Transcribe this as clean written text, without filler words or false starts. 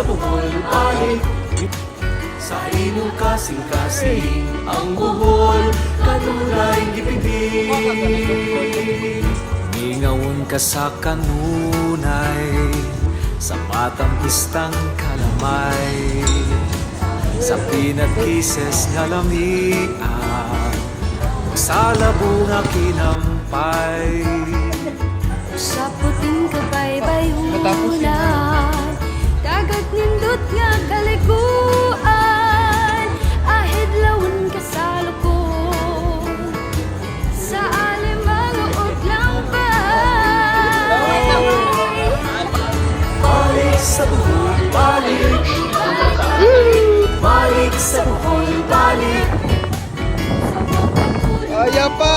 Bohol balik. Sa inong kasing-kasing ang Bohol kanunay gipigil. Ngingawon ka sa kanunay sa patang pistang kalamay, sa pinagkises nga lamian, sa labunga kinampay. Sa puting kabaybayunan, dagat nindot nga kalikuan, ahid lawon ka sa lukon, sa alimang lang pa. Balik sa Bohol, balik. Balik sa Bohol, balik. Kaya pa!